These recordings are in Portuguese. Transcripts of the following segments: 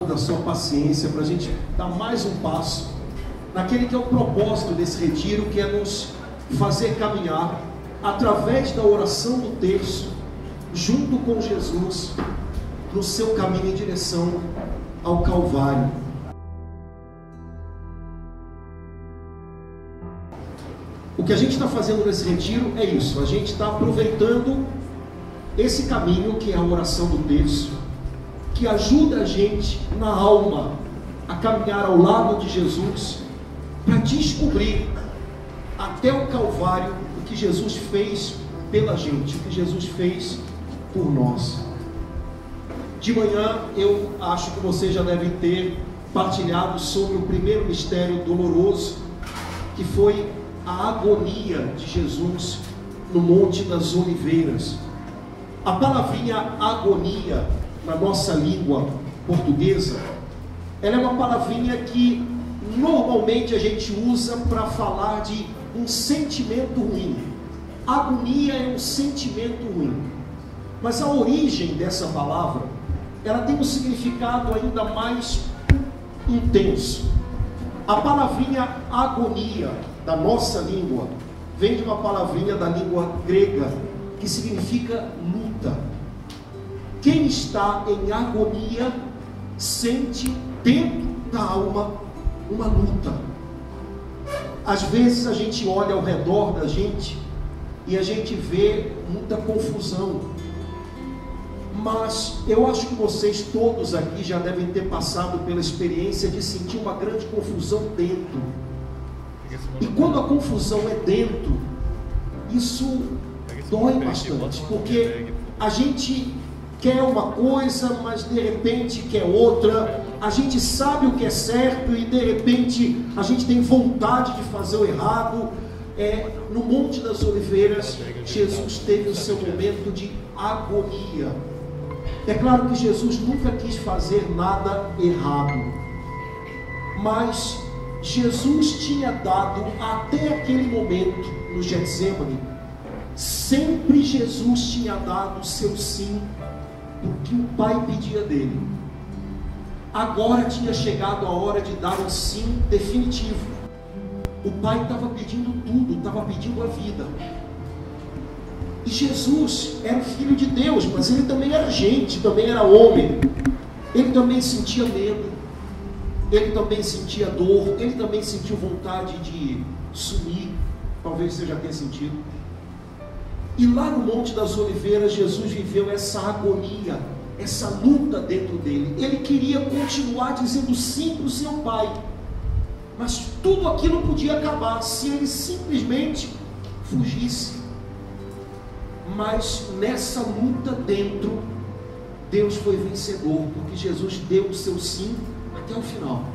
da sua paciência para a gente dar mais um passo naquele que é o propósito desse retiro, que é nos fazer caminhar através da oração do terço, junto com Jesus, no seu caminho em direção ao Calvário. O que a gente está fazendo nesse retiro é isso, a gente está aproveitando esse caminho que é a oração do terço, que ajuda a gente na alma a caminhar ao lado de Jesus, para descobrir até o Calvário o que Jesus fez pela gente, o que Jesus fez por nós. De manhã eu acho que vocês já devem ter partilhado sobre o primeiro mistério doloroso, que foi a agonia de Jesus no Monte das Oliveiras. A palavrinha agonia na nossa língua portuguesa, ela é uma palavrinha que normalmente a gente usa para falar de um sentimento ruim. Agonia é um sentimento ruim, mas a origem dessa palavra, ela tem um significado ainda mais intenso. A palavrinha agonia da nossa língua vem de uma palavrinha da língua grega que significa luta. Quem está em agonia sente dentro da alma uma luta. Às vezes a gente olha ao redor da gente e a gente vê muita confusão, mas eu acho que vocês todos aqui já devem ter passado pela experiência de sentir uma grande confusão dentro. E quando a confusão é dentro, isso dói bastante, porque a gente quer uma coisa, mas de repente quer outra. A gente sabe o que é certo e de repente a gente tem vontade de fazer o errado. No Monte das Oliveiras, Jesus teve o seu momento de agonia. É claro que Jesus nunca quis fazer nada errado, mas Jesus tinha dado até aquele momento no Getsemane, sempre Jesus tinha dado o seu sim, o que o Pai pedia dele. Agora tinha chegado a hora de dar um sim definitivo. O Pai estava pedindo tudo, estava pedindo a vida. E Jesus era o Filho de Deus, mas ele também era gente, também era homem. Ele também sentia medo, ele também sentia dor, ele também sentiu vontade de sumir. Talvez você já tenha sentido. E lá no Monte das Oliveiras, Jesus viveu essa agonia, essa luta dentro dele. Ele queria continuar dizendo sim para o seu Pai, mas tudo aquilo podia acabar se ele simplesmente fugisse. Mas nessa luta dentro, Deus foi vencedor, porque Jesus deu o seu sim até o final.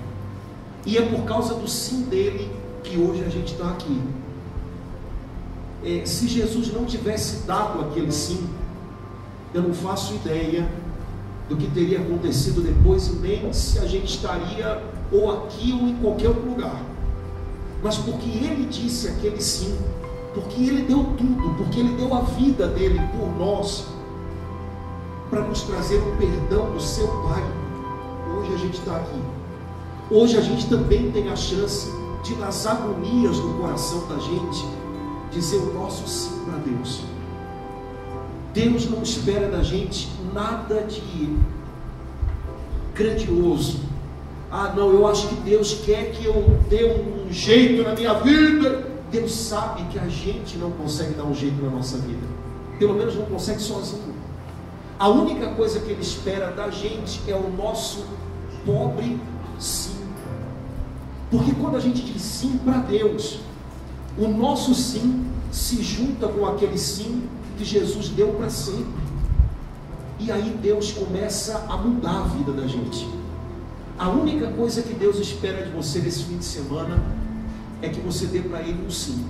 E é por causa do sim dele que hoje a gente está aqui. Se Jesus não tivesse dado aquele sim, eu não faço ideia do que teria acontecido depois, e nem se a gente estaria ou aqui ou em qualquer outro lugar. Mas porque ele disse aquele sim, porque ele deu tudo, porque ele deu a vida dele por nós, para nos trazer o perdão do seu Pai, hoje a gente está aqui. Hoje a gente também tem a chance de, nas agonias do coração da gente, dizer o nosso sim para Deus. Deus não espera da gente nada de grandioso. Ah, não, eu acho que Deus quer que eu dê um jeito na minha vida. Deus sabe que a gente não consegue dar um jeito na nossa vida, pelo menos não consegue sozinho. A única coisa que Ele espera da gente é o nosso pobre sim. Porque quando a gente diz sim para Deus, o nosso sim se junta com aquele sim que Jesus deu para sempre. E aí Deus começa a mudar a vida da gente. A única coisa que Deus espera de você nesse fim de semana é que você dê para Ele um sim.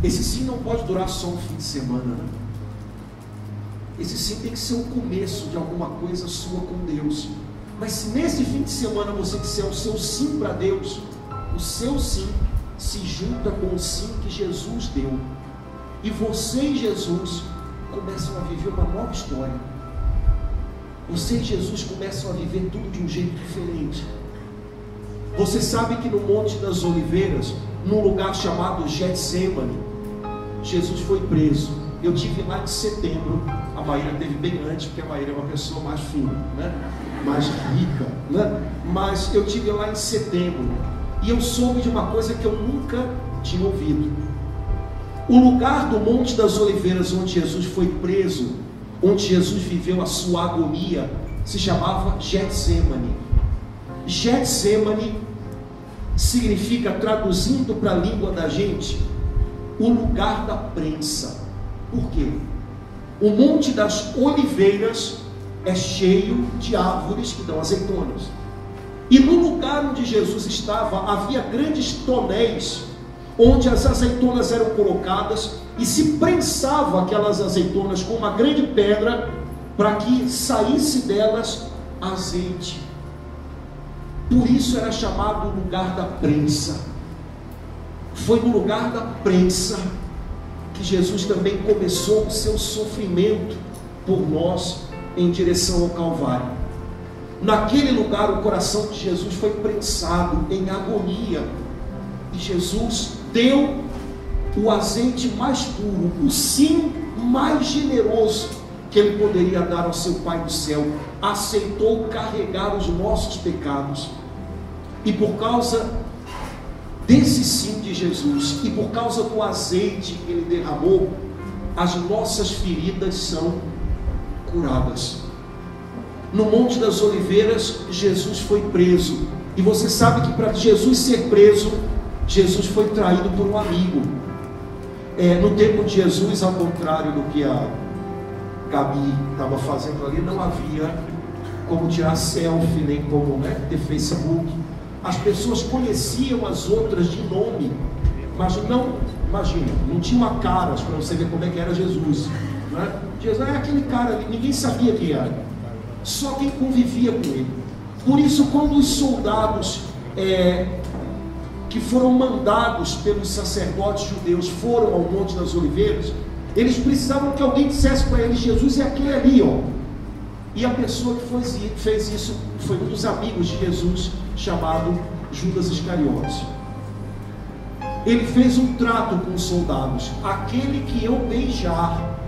Esse sim não pode durar só um fim de semana, né? Esse sim tem que ser o começo de alguma coisa sua com Deus. Mas se nesse fim de semana você disser o seu sim para Deus, o seu sim se junta com o sim que Jesus deu, e você e Jesus começam a viver uma nova história. você e Jesus começam a viver tudo de um jeito diferente. Você sabe que no Monte das Oliveiras, num lugar chamado Getsemane, Jesus foi preso. Eu tive lá em setembro. A Maíra teve bem antes, porque a Maíra é uma pessoa mais fina, né? Mais rica, né? Mas eu tive lá em setembro, e eu soube de uma coisa que eu nunca tinha ouvido. O lugar do Monte das Oliveiras onde Jesus foi preso, onde Jesus viveu a sua agonia, se chamava Getsemane. Getsemane significa, traduzindo para a língua da gente, o lugar da prensa. Por quê? O Monte das Oliveiras é cheio de árvores que dão azeitonas. E no lugar onde Jesus estava, havia grandes tonéis, onde as azeitonas eram colocadas, e se prensava aquelas azeitonas com uma grande pedra, para que saísse delas azeite. Por isso era chamado lugar da prensa. Foi no lugar da prensa que Jesus também começou o seu sofrimento por nós em direção ao Calvário. Naquele lugar o coração de Jesus foi prensado em agonia, e Jesus deu o azeite mais puro, o sim mais generoso que ele poderia dar ao seu Pai do céu. Aceitou carregar os nossos pecados, e por causa desse sim de Jesus, e por causa do azeite que ele derramou, as nossas feridas são curadas. No Monte das Oliveiras, Jesus foi preso, e você sabe que para Jesus ser preso, Jesus foi traído por um amigo. No tempo de Jesus, ao contrário do que a Gabi estava fazendo ali, não havia como tirar selfie, nem como ter Facebook. As pessoas conheciam as outras de nome, mas não, imagina, não tinha uma cara para você ver como é que era Jesus, né? Jesus é aquele cara ali, ninguém sabia quem era, só quem convivia com ele. Por isso, quando os soldados que foram mandados pelos sacerdotes judeus foram ao Monte das Oliveiras, eles precisavam que alguém dissesse para eles: Jesus é aquele ali, ó. E a pessoa que fez isso foi um dos amigos de Jesus, chamado Judas Iscariotes. Ele fez um trato com os soldados: aquele que eu beijar,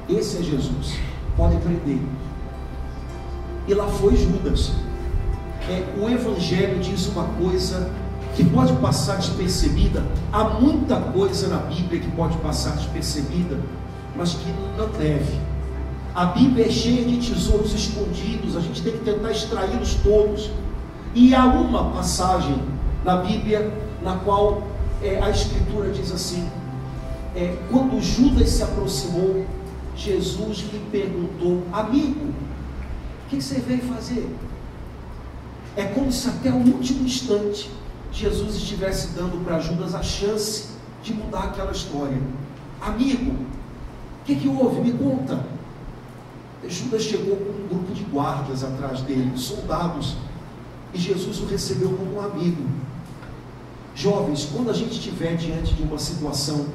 esse é Jesus, podem prender. E lá foi Judas. O Evangelho diz uma coisa que pode passar despercebida. Há muita coisa na Bíblia que pode passar despercebida, mas que não deve. A Bíblia é cheia de tesouros escondidos, a gente tem que tentar extraí-los todos. E há uma passagem na Bíblia na qual a Escritura diz assim: quando Judas se aproximou, Jesus lhe perguntou: amigo, o que você veio fazer? É como se até o último instante Jesus estivesse dando para Judas a chance de mudar aquela história. Amigo, o que houve? Me conta. Judas chegou com um grupo de guardas atrás dele, soldados, e Jesus o recebeu como um amigo. Jovens, quando a gente estiver diante de uma situação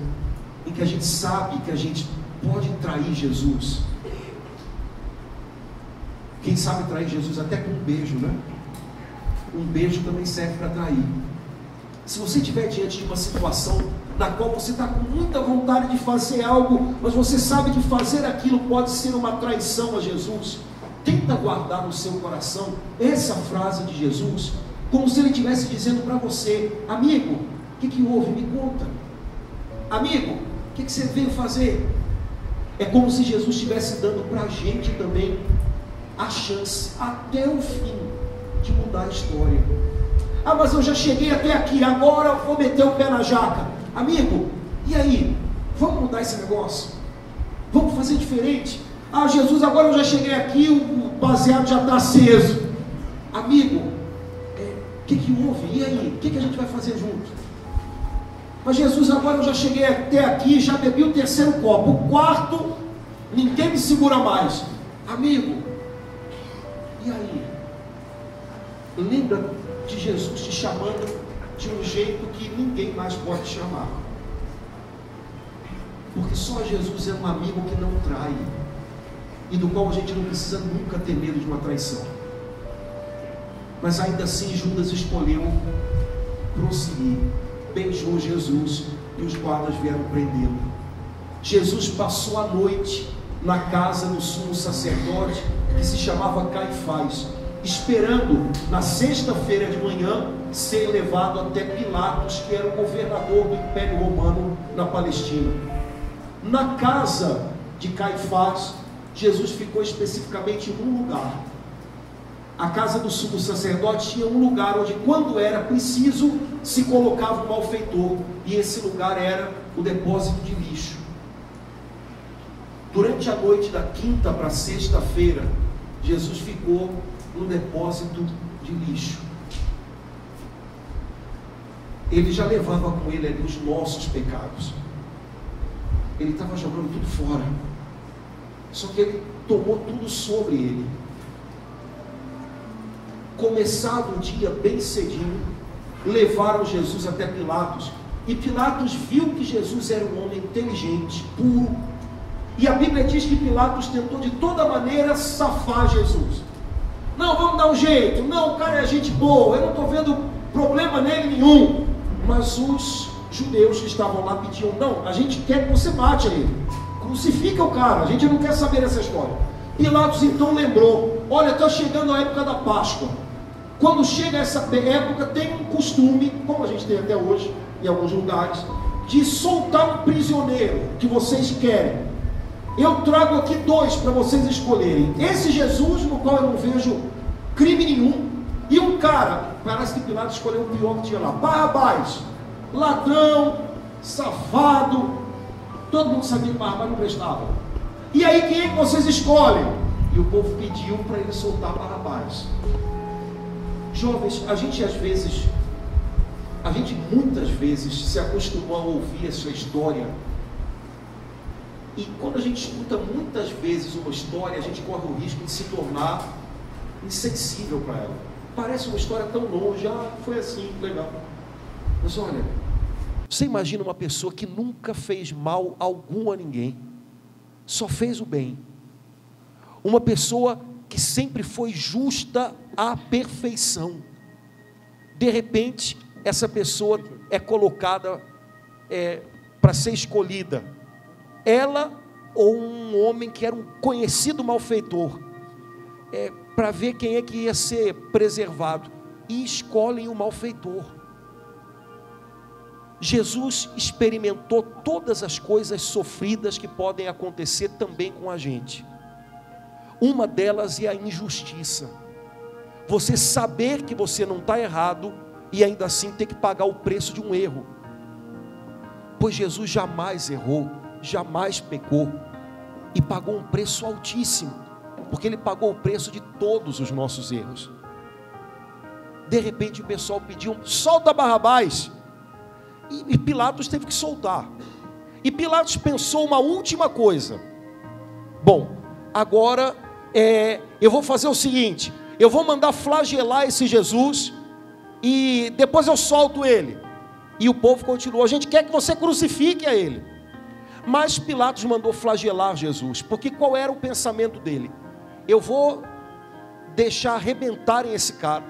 em que a gente sabe que a gente pode trair Jesus, quem sabe trair Jesus até com um beijo, né? Um beijo também serve para trair. Se você estiver diante de uma situação na qual você está com muita vontade de fazer algo, mas você sabe que fazer aquilo pode ser uma traição a Jesus, tenta guardar no seu coração essa frase de Jesus, como se ele estivesse dizendo para você: amigo, o que houve? Me conta. Amigo, o que você veio fazer? É como se Jesus estivesse dando para a gente também a chance, até o fim, de mudar a história. Ah, mas eu já cheguei até aqui, agora eu vou meter o pé na jaca. Amigo, e aí? Vamos mudar esse negócio? Vamos fazer diferente? Ah, Jesus, agora eu já cheguei aqui, o baseado já está aceso. Amigo, o que houve? E aí? O que a gente vai fazer junto? Mas Jesus, agora eu já cheguei até aqui, já bebi o terceiro copo, o quarto, ninguém me segura mais. Amigo, e aí? Lembra de Jesus te chamando de um jeito que ninguém mais pode te chamar, porque só Jesus é um amigo que não trai. e do qual a gente não precisa nunca ter medo de uma traição. Mas ainda assim Judas escolheu prosseguir, beijou Jesus e os guardas vieram prendê-lo. Jesus passou a noite na casa do sumo sacerdote, que se chamava Caifás, esperando na sexta-feira de manhã ser levado até Pilatos, que era o governador do Império Romano na Palestina. Na casa de Caifás, Jesus ficou especificamente num lugar. A casa do sumo sacerdote tinha um lugar onde, quando era preciso, se colocava um malfeitor, e esse lugar era o depósito de lixo. Durante a noite da quinta para sexta-feira, Jesus ficou no depósito de lixo. Ele já levava com ele ali os nossos pecados. Ele estava jogando tudo fora. Só que ele tomou tudo sobre ele. Começado o dia bem cedinho, levaram Jesus até Pilatos. E Pilatos viu que Jesus era um homem inteligente, puro. E a Bíblia diz que Pilatos tentou de toda maneira safar Jesus. Não, vamos dar um jeito. Não, o cara é gente boa. Eu não estou vendo problema nele nenhum. Mas os judeus que estavam lá pediam: não, a gente quer que você mate ele. Crucifica o cara. A gente não quer saber dessa história. Pilatos então lembrou: olha, está chegando a época da Páscoa. Quando chega essa época, tem um costume, como a gente tem até hoje em alguns lugares, de soltar um prisioneiro que vocês querem. Eu trago aqui dois para vocês escolherem: esse Jesus, no qual eu não vejo crime nenhum, e um cara, parece que Pilatos escolheu o pior que tinha lá, Barrabás, ladrão, safado. Todo mundo sabia que Barrabás não prestava. E aí, quem é que vocês escolhem? E o povo pediu para ele soltar Barrabás. Jovens, a gente muitas vezes se acostumou a ouvir essa história. E quando a gente escuta muitas vezes uma história, a gente corre o risco de se tornar insensível para ela. Parece uma história tão longe, foi assim, legal. Mas olha, você imagina uma pessoa que nunca fez mal algum a ninguém, só fez o bem. Uma pessoa que sempre foi justa à perfeição. De repente, essa pessoa é colocada para ser escolhida. Ela ou um homem que era um conhecido malfeitor, para ver quem é que ia ser preservado, e escolhem o malfeitor. Jesus experimentou todas as coisas sofridas que podem acontecer também com a gente. Uma delas é a injustiça. Você saber que você não está errado e ainda assim ter que pagar o preço de um erro. Pois Jesus jamais errou, jamais pecou, e pagou um preço altíssimo, porque ele pagou o preço de todos os nossos erros. De repente o pessoal pediu: solta Barrabás, e Pilatos teve que soltar. E Pilatos pensou uma última coisa: bom, agora eu vou fazer o seguinte, eu vou mandar flagelar esse Jesus, e depois eu solto ele. E o povo continuou: a gente quer que você crucifique a ele. Mas Pilatos mandou flagelar Jesus, porque qual era o pensamento dele? Eu vou deixar arrebentarem esse cara,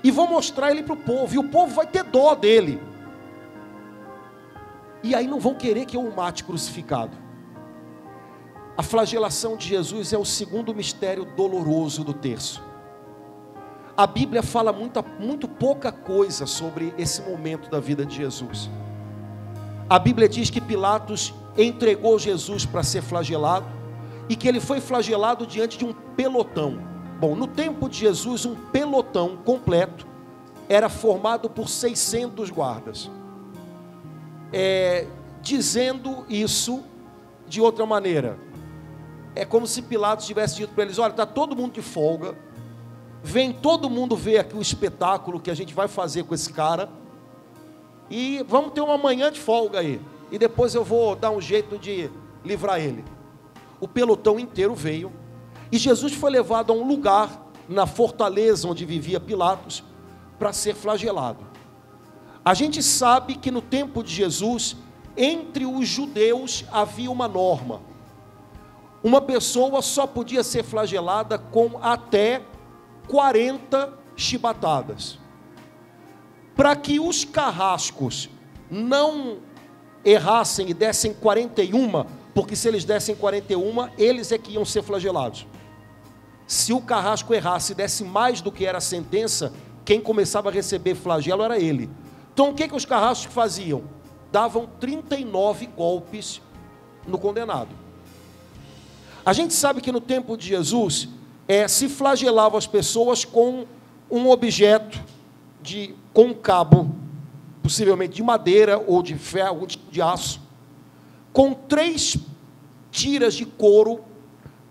e vou mostrar ele para o povo, e o povo vai ter dó dele, e aí não vão querer que eu o mate crucificado. A flagelação de Jesus é o segundo mistério doloroso do terço. A Bíblia fala muito pouca coisa sobre esse momento da vida de Jesus. A Bíblia diz que Pilatos entregou Jesus para ser flagelado, e que ele foi flagelado diante de um pelotão. Bom, no tempo de Jesus, um pelotão completo era formado por 600 guardas. Dizendo isso de outra maneira, é como se Pilatos tivesse dito para eles: olha, está todo mundo de folga, vem todo mundo ver aqui o espetáculo que a gente vai fazer com esse cara, e vamos ter uma manhã de folga aí, e depois eu vou dar um jeito de livrar ele. O pelotão inteiro veio, e Jesus foi levado a um lugar na fortaleza onde vivia Pilatos para ser flagelado. A gente sabe que no tempo de Jesus, entre os judeus havia uma norma. uma pessoa só podia ser flagelada com até 40 chibatadas. Para que os carrascos não errassem e dessem 41, porque se eles dessem 41, eles é que iam ser flagelados. Se o carrasco errasse e desse mais do que era a sentença, quem começava a receber flagelo era ele. Então o que os carrascos faziam? Davam 39 golpes no condenado. A gente sabe que no tempo de Jesus, se flagelava as pessoas com um objeto, com um cabo, possivelmente de madeira ou de ferro ou de aço, com 3 tiras de couro,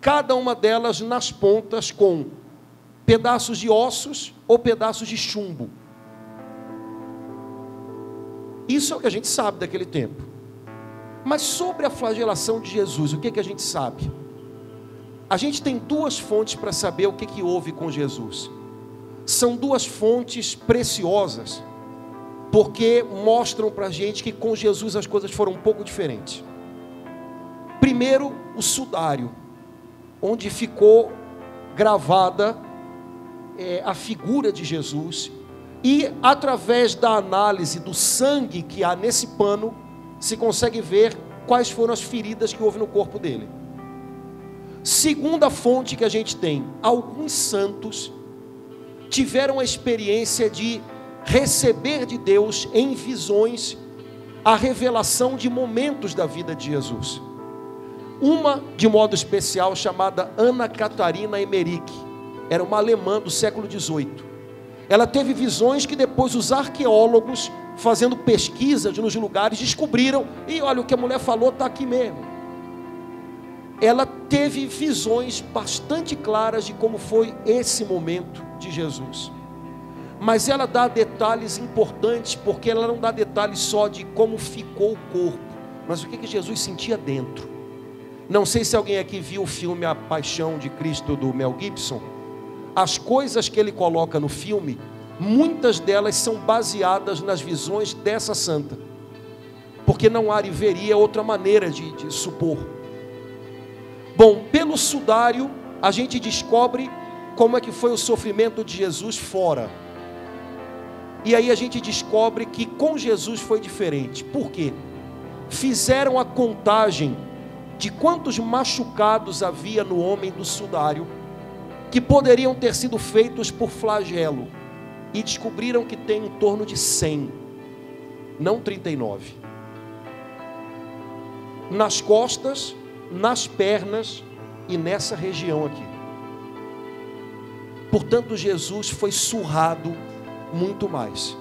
cada uma delas nas pontas com pedaços de ossos ou pedaços de chumbo. Isso é o que a gente sabe daquele tempo. Mas sobre a flagelação de Jesus, o que a gente sabe? A gente tem 2 fontes para saber o que houve com Jesus. São 2 fontes preciosas, porque mostram para a gente que com Jesus as coisas foram um pouco diferentes. Primeiro, o sudário, onde ficou gravada a figura de Jesus, e através da análise do sangue que há nesse pano, se consegue ver quais foram as feridas que houve no corpo dele. Segunda fonte que a gente tem, alguns santos tiveram a experiência de receber de Deus em visões a revelação de momentos da vida de Jesus. Uma, de modo especial, chamada Ana Catarina Emmerich, era uma alemã do século XVIII. Ela teve visões que depois os arqueólogos, fazendo pesquisas nos lugares, descobriram, e olha, o que a mulher falou está aqui mesmo. Ela teve visões bastante claras de como foi esse momento de Jesus. Mas ela dá detalhes importantes, porque ela não dá detalhes só de como ficou o corpo, mas o que Jesus sentia dentro. Não sei se alguém aqui viu o filme A Paixão de Cristo, do Mel Gibson. As coisas que ele coloca no filme, muitas delas são baseadas nas visões dessa santa, porque não haveria outra maneira de supor. Bom, pelo sudário, a gente descobre como é que foi o sofrimento de Jesus fora. E aí a gente descobre que com Jesus foi diferente. Por quê? Fizeram a contagem de quantos machucados havia no homem do sudário, que poderiam ter sido feitos por flagelo, e descobriram que tem em torno de 100, não 39. Nas costas, nas pernas e nessa região aqui. Portanto, Jesus foi surrado muito mais.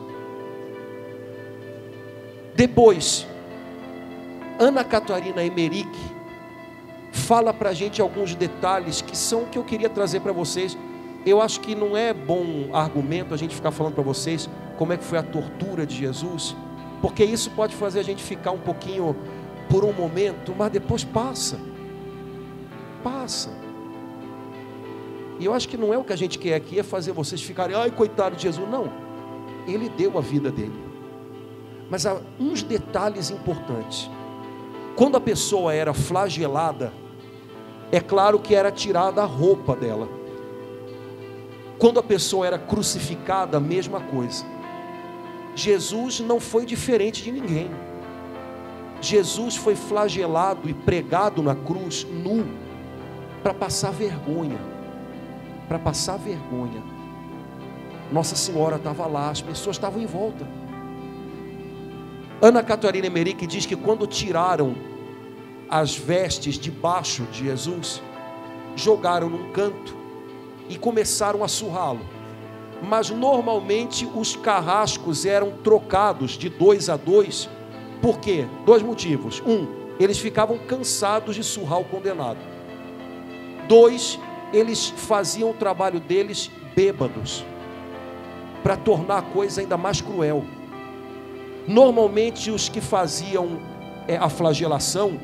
Depois, Ana Catarina Emmerich fala para a gente alguns detalhes que são o que eu queria trazer para vocês. Eu acho que não é bom argumento a gente ficar falando para vocês como é que foi a tortura de Jesus, porque isso pode fazer a gente ficar um pouquinho por um momento, mas depois passa. E eu acho que não é o que a gente quer aqui, é fazer vocês ficarem, ai, coitado de Jesus. Não, ele deu a vida dele. Mas há uns detalhes importantes. Quando a pessoa era flagelada, é claro que era tirada a roupa dela. Quando a pessoa era crucificada, a mesma coisa. Jesus não foi diferente de ninguém. Jesus foi flagelado e pregado na cruz, nu, para passar vergonha. Para passar vergonha. Nossa Senhora estava lá, as pessoas estavam em volta. Ana Catarina Emmerich diz que quando tiraram as vestes debaixo de Jesus, jogaram num canto e começaram a surrá-lo. Mas normalmente os carrascos eram trocados de 2 a 2. Por quê? 2 motivos. 1, eles ficavam cansados de surrar o condenado. 2, eles faziam o trabalho deles bêbados, para tornar a coisa ainda mais cruel. Normalmente os que faziam a flagelação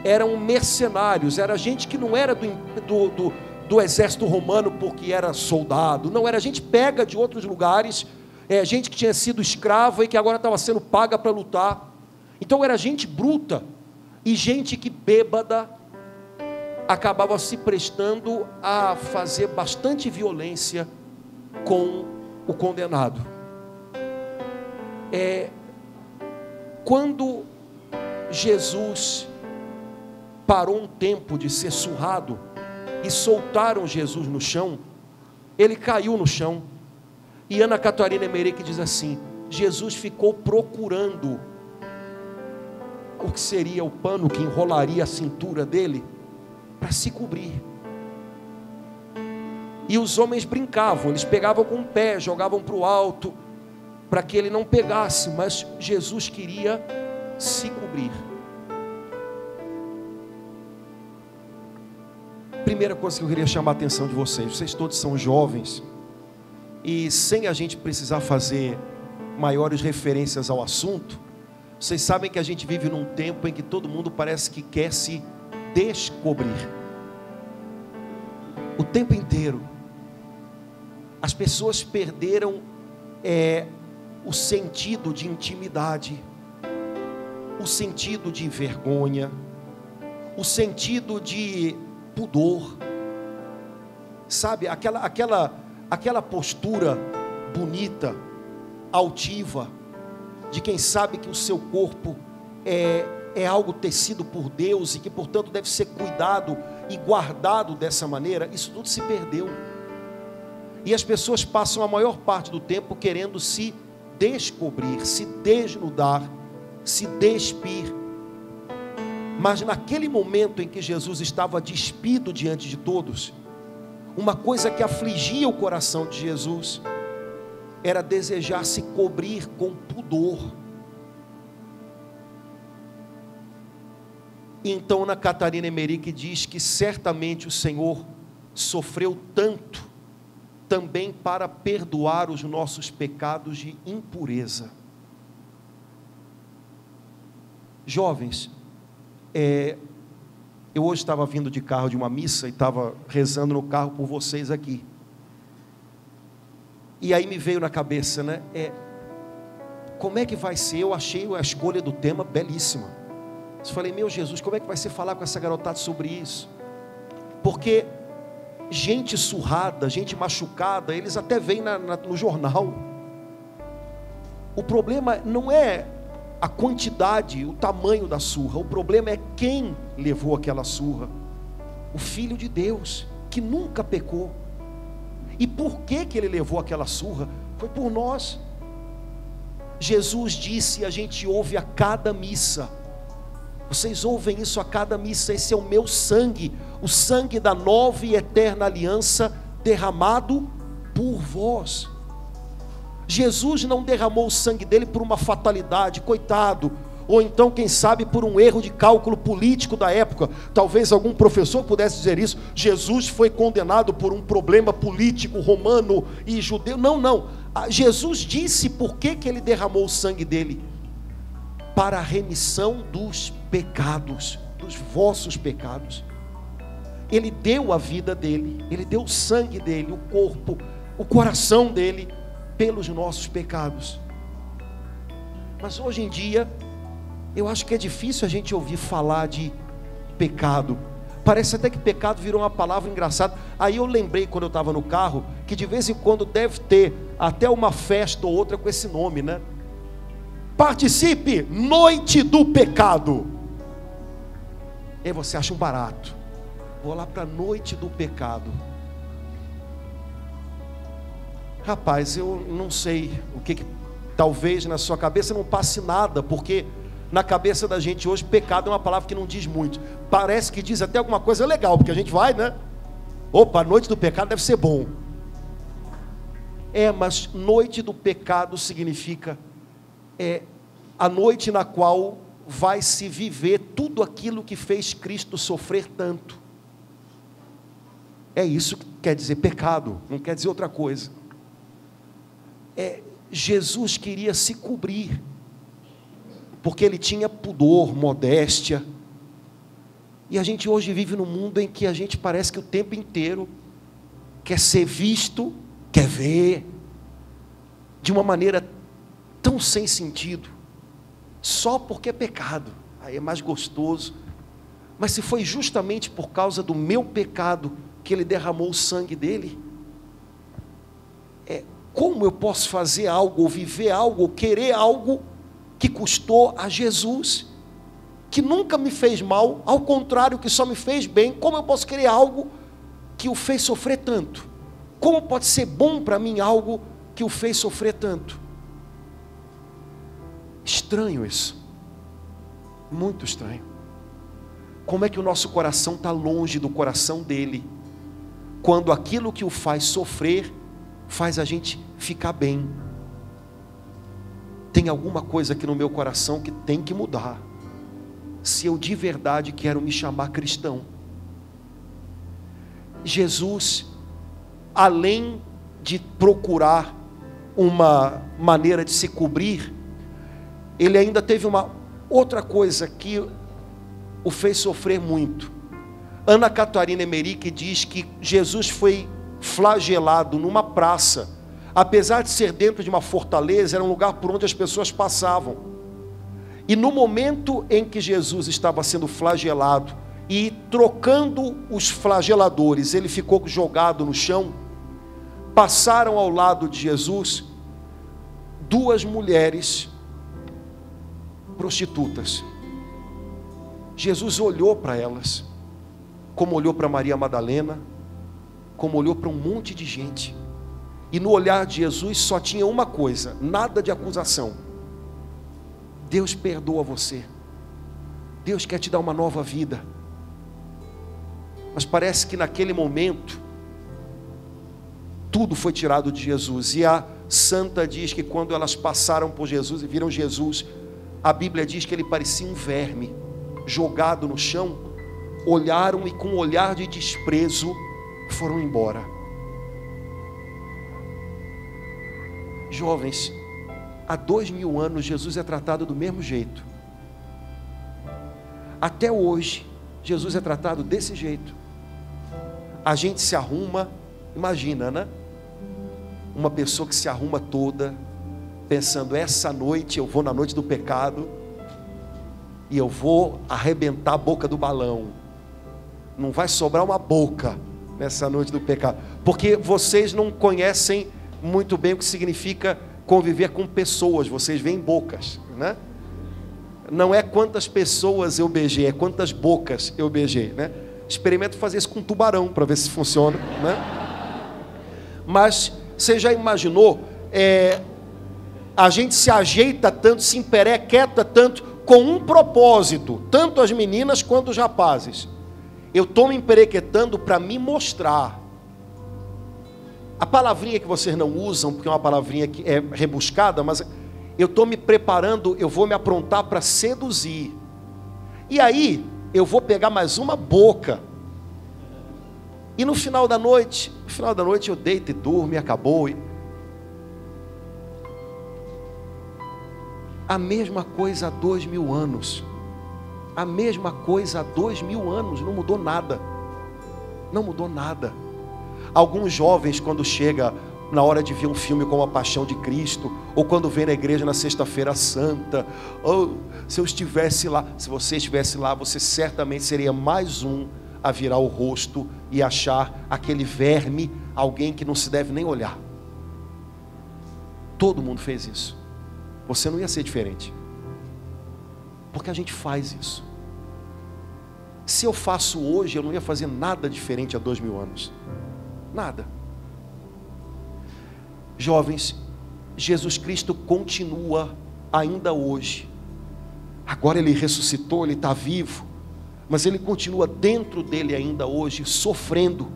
eram mercenários, era gente que não era do exército romano porque era soldado, não, era gente pega de outros lugares, gente que tinha sido escrava e que agora estava sendo paga para lutar. Então era gente bruta e gente que bêbada acabava se prestando a fazer bastante violência com o condenado. Quando Jesus parou um tempo de ser surrado e soltaram Jesus no chão, ele caiu no chão. E Ana Catarina Emmerich diz assim: Jesus ficou procurando o que seria o pano que enrolaria a cintura dele para se cobrir. E os homens brincavam, eles pegavam com o pé, jogavam para o alto, para que ele não pegasse, mas Jesus queria se cobrir. Primeira coisa que eu queria chamar a atenção de vocês todos são jovens, e sem a gente precisar fazer maiores referências ao assunto, vocês sabem que a gente vive num tempo em que todo mundo parece que quer se descobrir. O tempo inteiro as pessoas perderam o sentido de intimidade, o sentido de vergonha, o sentido de pudor, sabe, aquela postura bonita, altiva, de quem sabe que o seu corpo é algo tecido por Deus e que portanto deve ser cuidado e guardado dessa maneira. Isso tudo se perdeu, e as pessoas passam a maior parte do tempo querendo se descobrir, se desnudar, se despir. Mas naquele momento em que Jesus estava despido diante de todos, uma coisa que afligia o coração de Jesus era desejar se cobrir com pudor. Então Ana Catarina Emmerich diz que certamente o Senhor sofreu tanto também para perdoar os nossos pecados de impureza. Jovens, eu hoje estava vindo de carro de uma missa e estava rezando no carro por vocês aqui. E aí me veio na cabeça, né? Como é que vai ser? Eu achei a escolha do tema belíssima. Eu falei, meu Jesus, como é que vai ser falar com essa garotada sobre isso? Porque gente surrada, gente machucada, eles até veem no jornal. O problema não é a quantidade, o tamanho da surra. O problema é quem levou aquela surra. O Filho de Deus, que nunca pecou. E por que ele levou aquela surra? Foi por nós. Jesus disse, a gente ouve a cada missa, vocês ouvem isso a cada missa: esse é o meu sangue, o sangue da nova e eterna aliança, derramado por vós. Jesus não derramou o sangue dele por uma fatalidade, coitado, ou então quem sabe por um erro de cálculo político da época. Talvez algum professor pudesse dizer isso: Jesus foi condenado por um problema político romano e judeu. Não, Jesus disse por que ele derramou o sangue dele: para a remissão dos pecados, dos vossos pecados. Ele deu a vida dele, ele deu o sangue dele, o corpo, o coração dele, pelos nossos pecados. Mas hoje em dia, eu acho que é difícil a gente ouvir falar de pecado. Parece até que pecado virou uma palavra engraçada. Aí eu lembrei, quando eu estava no carro, que de vez em quando deve ter até uma festa ou outra com esse nome, né? Participe, noite do pecado. E aí você acha um barato: vou lá para a noite do pecado. Rapaz, eu não sei o que talvez na sua cabeça não passe nada, porque na cabeça da gente hoje pecado é uma palavra que não diz muito. Parece que diz até alguma coisa legal, porque a gente vai, né? Opa, a noite do pecado deve ser bom. Mas noite do pecado significa a noite na qual vai se viver tudo aquilo que fez Cristo sofrer tanto. É isso que quer dizer pecado, não quer dizer outra coisa. Jesus queria se cobrir, porque ele tinha pudor, modéstia. E a gente hoje vive num mundo em que a gente parece que o tempo inteiro quer ser visto, quer ver, de uma maneira tão sem sentido, só porque é pecado. Aí é mais gostoso. Mas se foi justamente por causa do meu pecado que ele derramou o sangue dele, como eu posso fazer algo, ou viver algo, ou querer algo que custou a Jesus, que nunca me fez mal, ao contrário, que só me fez bem? Como eu posso querer algo que o fez sofrer tanto? Como pode ser bom para mim algo que o fez sofrer tanto? Estranho isso, muito estranho. Como é que o nosso coração está longe do coração dele, quando aquilo que o faz sofrer, faz a gente ficar bem? Tem alguma coisa aqui no meu coração que tem que mudar, se eu de verdade quero me chamar cristão. Jesus, além de procurar uma maneira de se cobrir, ele ainda teve uma outra coisa que o fez sofrer muito. Ana Catarina Emerick diz que Jesus foi flagelado numa praça, apesar de ser dentro de uma fortaleza, era um lugar por onde as pessoas passavam. E no momento em que Jesus estava sendo flagelado e trocando os flageladores, ele ficou jogado no chão, passaram ao lado de Jesus duas mulheres prostitutas. Jesus olhou para elas, como olhou para Maria Madalena, como olhou para um monte de gente, e no olhar de Jesus só tinha uma coisa, nada de acusação. Deus perdoa você, Deus quer te dar uma nova vida. Mas parece que naquele momento tudo foi tirado de Jesus. E a santa diz que quando elas passaram por Jesus e viram Jesus, a Bíblia diz que ele parecia um verme jogado no chão. Olharam e com um olhar de desprezo foram embora. Jovens, há 2000 anos Jesus é tratado do mesmo jeito. Até hoje Jesus é tratado desse jeito. A gente se arruma, imagina, né? Uma pessoa que se arruma toda, pensando, essa noite eu vou na noite do pecado e eu vou arrebentar a boca do balão. Não vai sobrar uma boca nessa noite do pecado, porque vocês não conhecem muito bem o que significa conviver com pessoas, vocês veem bocas, né? Não é quantas pessoas eu beijei, é quantas bocas eu beijei, né? Experimento fazer isso com um tubarão para ver se funciona, né? Mas você já imaginou, a gente se ajeita tanto, se emperequeta tanto, com um propósito, tanto as meninas quanto os rapazes. Eu estou me emperequetando para me mostrar. A palavrinha que vocês não usam, porque é uma palavrinha que é rebuscada, mas eu estou me preparando, eu vou me aprontar para seduzir. E aí, eu vou pegar mais uma boca. E no final da noite eu deito e durmo e acabou. A mesma coisa há 2000 anos. A mesma coisa há 2000 anos. Não mudou nada. Não mudou nada. Alguns jovens, quando chega na hora de ver um filme como A Paixão de Cristo, ou quando vem na igreja na Sexta-feira Santa, ou se eu estivesse lá, se você estivesse lá, você certamente seria mais um a virar o rosto e achar aquele verme alguém que não se deve nem olhar. Todo mundo fez isso. Você não ia ser diferente, porque a gente faz isso. Se eu faço hoje, eu não ia fazer nada diferente há 2000 anos. Nada. Jovens, Jesus Cristo continua ainda hoje. Agora ele ressuscitou, ele está vivo, mas ele continua dentro dele ainda hoje, sofrendo,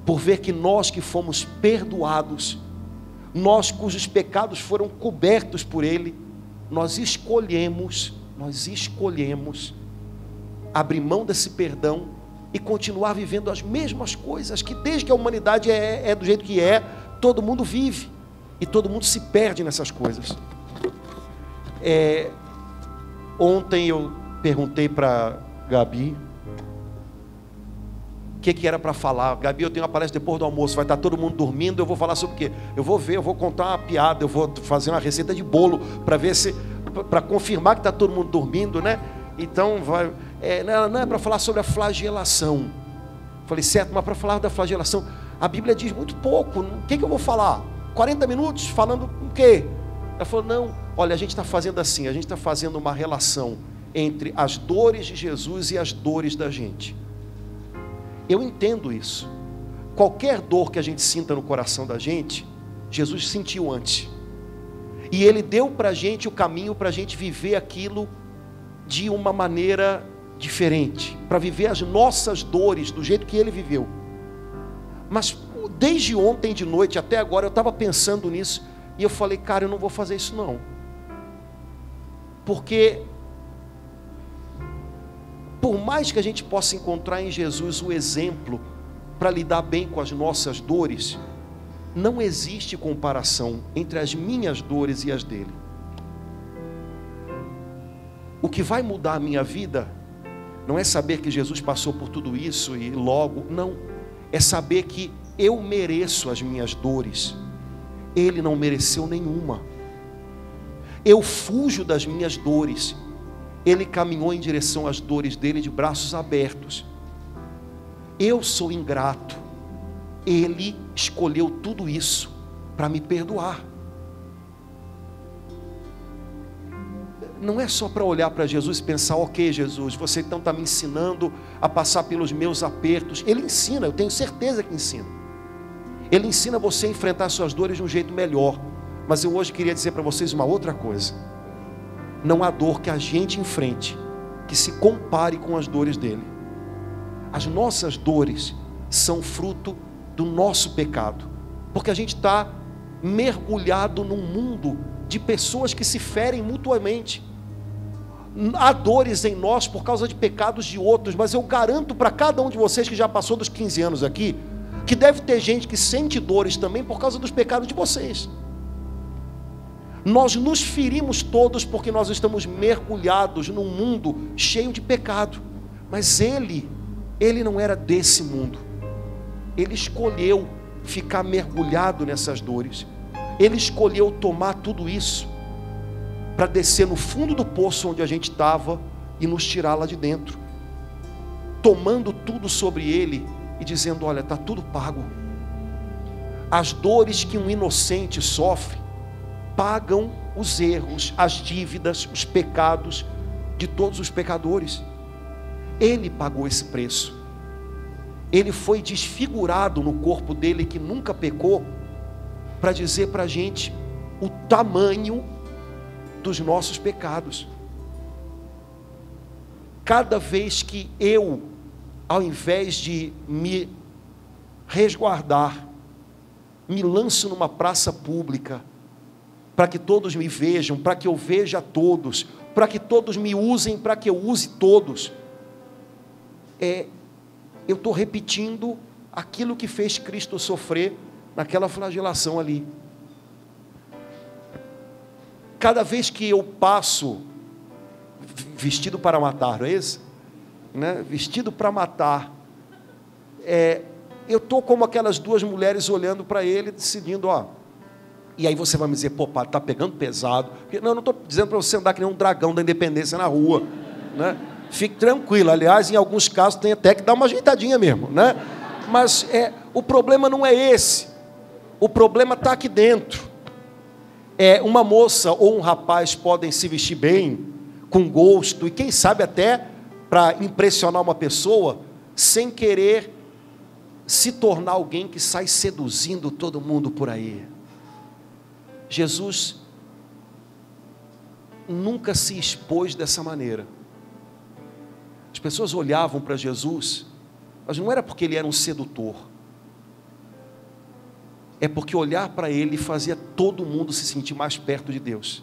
por ver que nós que fomos perdoados, nós cujos pecados foram cobertos por ele, nós escolhemos abrir mão desse perdão e continuar vivendo as mesmas coisas que desde que a humanidade é do jeito que é, todo mundo vive e todo mundo se perde nessas coisas. Ontem eu perguntei para Gabi o que era para falar. Gabi, eu tenho uma palestra depois do almoço, vai estar todo mundo dormindo, eu vou falar sobre o quê? Eu vou contar uma piada, eu vou fazer uma receita de bolo para ver se, para confirmar que está todo mundo dormindo, né? Então não é para falar sobre a flagelação. Falei, certo, mas para falar da flagelação, a Bíblia diz muito pouco. O que eu vou falar? 40 minutos falando o quê? Ela falou, não, olha, a gente está fazendo assim, a gente está fazendo uma relação entre as dores de Jesus e as dores da gente. Eu entendo isso. Qualquer dor que a gente sinta no coração da gente, Jesus sentiu antes. E Ele deu para a gente o caminho para a gente viver aquilo de uma maneira diferente, para viver as nossas dores do jeito que Ele viveu. Mas desde ontem de noite até agora eu estava pensando nisso e eu falei, cara, eu não vou fazer isso não, porque por mais que a gente possa encontrar em Jesus o exemplo para lidar bem com as nossas dores, não existe comparação entre as minhas dores e as dele. O que vai mudar a minha vida não é saber que Jesus passou por tudo isso e logo, não, é saber que eu mereço as minhas dores, Ele não mereceu nenhuma. Eu fujo das minhas dores, Ele caminhou em direção às dores dele de braços abertos. Eu sou ingrato, Ele escolheu tudo isso para me perdoar. Não é só para olhar para Jesus e pensar, ok, Jesus, você então está me ensinando a passar pelos meus apertos. Ele ensina, eu tenho certeza que ensina. Ele ensina você a enfrentar suas dores de um jeito melhor. Mas eu hoje queria dizer para vocês uma outra coisa. Não há dor que a gente enfrente que se compare com as dores dele. As nossas dores são fruto do nosso pecado, porque a gente está mergulhado num mundo de pessoas que se ferem mutuamente. Há dores em nós por causa de pecados de outros, mas eu garanto para cada um de vocês que já passou dos 15 anos aqui, que deve ter gente que sente dores também por causa dos pecados de vocês. Nós nos ferimos todos porque nós estamos mergulhados num mundo cheio de pecado, mas ele não era desse mundo. Ele escolheu ficar mergulhado nessas dores. Ele escolheu tomar tudo isso para descer no fundo do poço onde a gente estava e nos tirar lá de dentro, tomando tudo sobre ele e dizendo, olha, está tudo pago. As dores que um inocente sofre pagam os erros, as dívidas, os pecados de todos os pecadores. Ele pagou esse preço. Ele foi desfigurado no corpo dele que nunca pecou, para dizer para a gente o tamanho dos nossos pecados. Cada vez que eu, ao invés de me resguardar, me lanço numa praça pública, para que todos me vejam, para que eu veja todos, para que todos me usem, para que eu use todos, eu estou repetindo aquilo que fez Cristo sofrer naquela flagelação ali. Cada vez que eu passo vestido para matar, não é isso? Né? Vestido para matar, eu estou como aquelas duas mulheres olhando para ele, decidindo, e aí você vai me dizer, pô, padre, está pegando pesado. Não, eu não estou dizendo para você andar que nem um dragão da independência na rua, né? Fique tranquilo, aliás, em alguns casos tem até que dar uma ajeitadinha mesmo, né? Mas o problema não é esse, o problema está aqui dentro. Uma moça ou um rapaz podem se vestir bem, com gosto, e quem sabe até para impressionar uma pessoa, sem querer se tornar alguém que sai seduzindo todo mundo por aí. Jesus nunca se expôs dessa maneira. As pessoas olhavam para Jesus, mas não era porque ele era um sedutor, é porque olhar para ele fazia todo mundo se sentir mais perto de Deus.